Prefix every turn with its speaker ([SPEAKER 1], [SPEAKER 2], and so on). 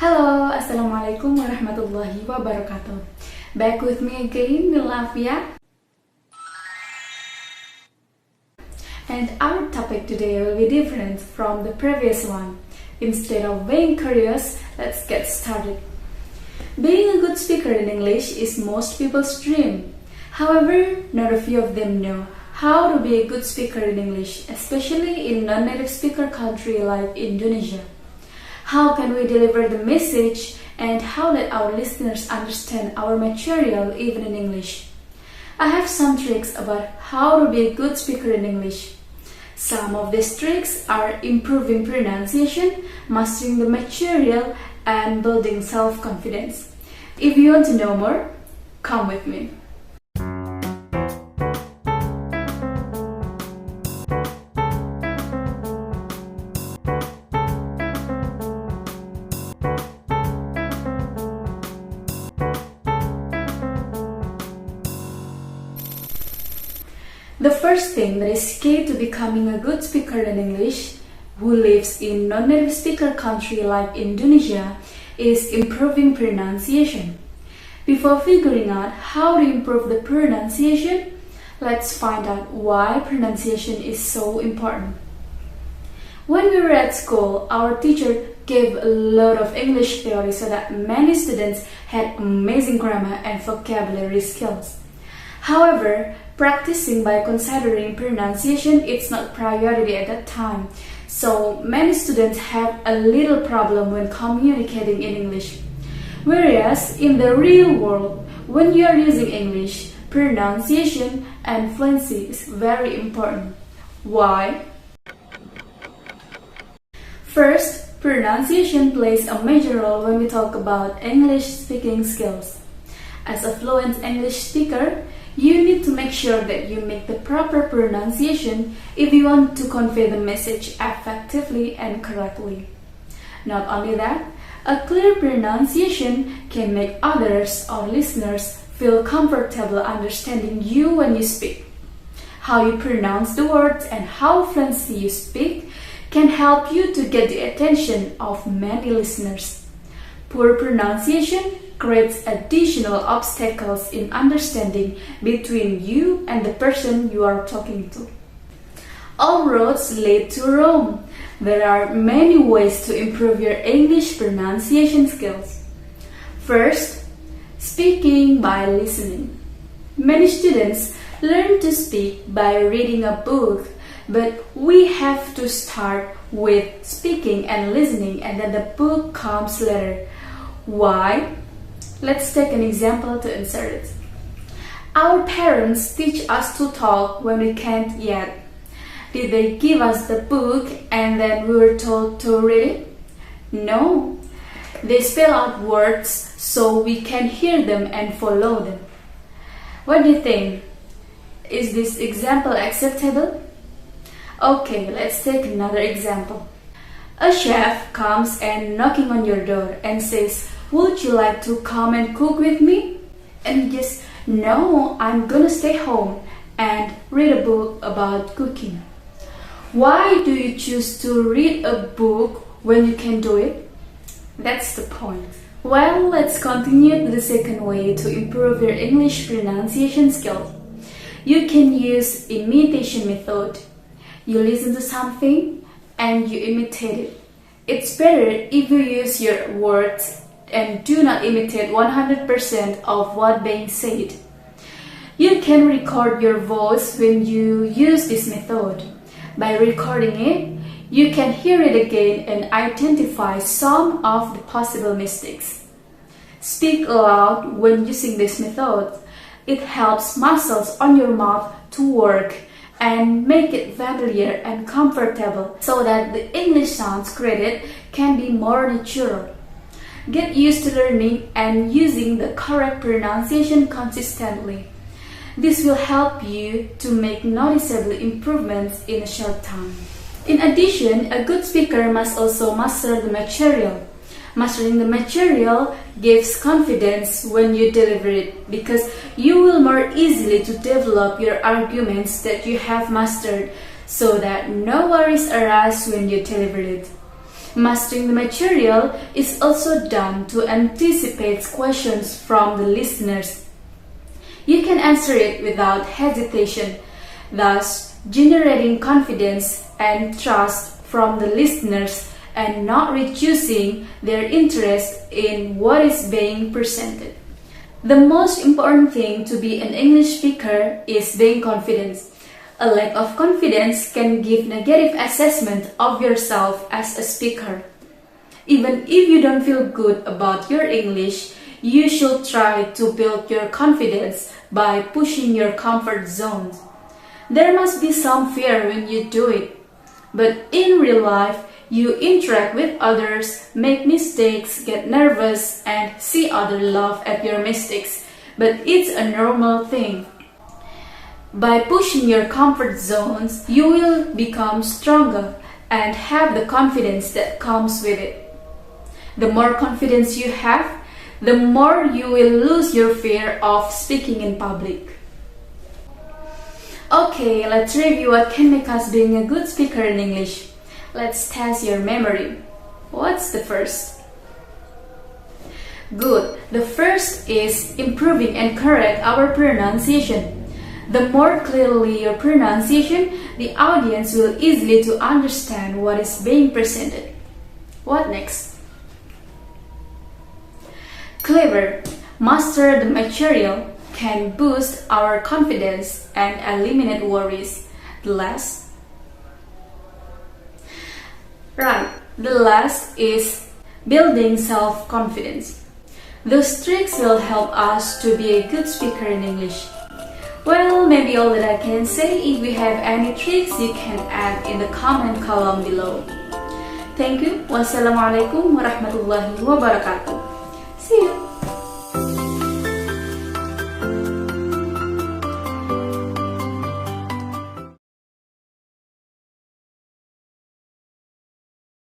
[SPEAKER 1] Hello, Assalamualaikum warahmatullahi wabarakatuh. Back with me again, Milavia. And our topic today will be different from the previous one. Instead of being curious, let's get started. Being a good speaker in English is most people's dream. However, not a few of them know how to be a good speaker in English, especially in non-native speaker country like Indonesia. How can we deliver the message and how let our listeners understand our material even in English? I have some tricks about how to be a good speaker in English. Some of these tricks are improving pronunciation, mastering the material, and building self-confidence. If you want to know more, come with me. The first thing that is key to becoming a good speaker in English who lives in non-native speaker country like Indonesia is improving pronunciation. Before figuring out how to improve the pronunciation, let's find out why pronunciation is so important. When we were at school, our teacher gave a lot of English theory so that many students had amazing grammar and vocabulary skills. However, practicing by considering pronunciation is not priority at that time, so many students have a little problem when communicating in English. Whereas in the real world, when you are using English, pronunciation and fluency is very important. Why? First, pronunciation plays a major role when we talk about English speaking skills. As a fluent English speaker, you need to make sure that you make the proper pronunciation if you want to convey the message effectively and correctly. Not only that, a clear pronunciation can make others or listeners feel comfortable understanding you when you speak. How you pronounce the words and how fluently you speak can help you to get the attention of many listeners. Poor pronunciation creates additional obstacles in understanding between you and the person you are talking to. All roads lead to Rome. There are many ways to improve your English pronunciation skills. First, speaking by listening. Many students learn to speak by reading a book, but we have to start with speaking and listening, and then the book comes later. Why? Let's take an example to insert it. Our parents teach us to talk when we can't yet. Did they give us the book and then we were told to read it? No. They spell out words so we can hear them and follow them. What do you think? Is this example acceptable? Okay, let's take another example. A chef comes and knocking on your door and says, "Would you like to come and cook with me?" And you just, "No, I'm gonna stay home and read a book about cooking." Why do you choose to read a book when you can do it? That's the point. Well, let's continue to the second way to improve your English pronunciation skills. You can use imitation method. You listen to something and you imitate it. It's better if you use your words and do not imitate 100% of what being said. You can record your voice when you use this method. By recording it, you can hear it again and identify some of the possible mistakes. Speak aloud when using this method. It helps muscles on your mouth to work and make it familiar and comfortable so that the English sounds created can be more natural. Get used to learning and using the correct pronunciation consistently. This will help you to make noticeable improvements in a short time. In addition, a good speaker must also master the material. Mastering the material gives confidence when you deliver it because you will more easily to develop your arguments that you have mastered so that no worries arise when you deliver it. Mastering the material is also done to anticipate questions from the listeners. You can answer it without hesitation, thus generating confidence and trust from the listeners and not reducing their interest in what is being presented. The most important thing to be an English speaker is being confident. A lack of confidence can give negative assessment of yourself as a speaker. Even if you don't feel good about your English, you should try to build your confidence by pushing your comfort zone. There must be some fear when you do it, but in real life, you interact with others, make mistakes, get nervous, and see others laugh at your mistakes, but it's a normal thing. By pushing your comfort zones, you will become stronger and have the confidence that comes with it. The more confidence you have, the more you will lose your fear of speaking in public. Okay, let's review what can make us being a good speaker in English. Let's test your memory. What's the first? Good. The first is improving and correct our pronunciation. The more clearly your pronunciation, the audience will easily to understand what is being presented. What next? Clever. Master the material can boost our confidence and eliminate worries. The last? Right, the last is building self-confidence. Those tricks will help us to be a good speaker in English. Well, maybe all that I can say. If you have any tricks, you can add in the comment column below. Thank you. Wassalamualaikum warahmatullahi wabarakatuh. See you.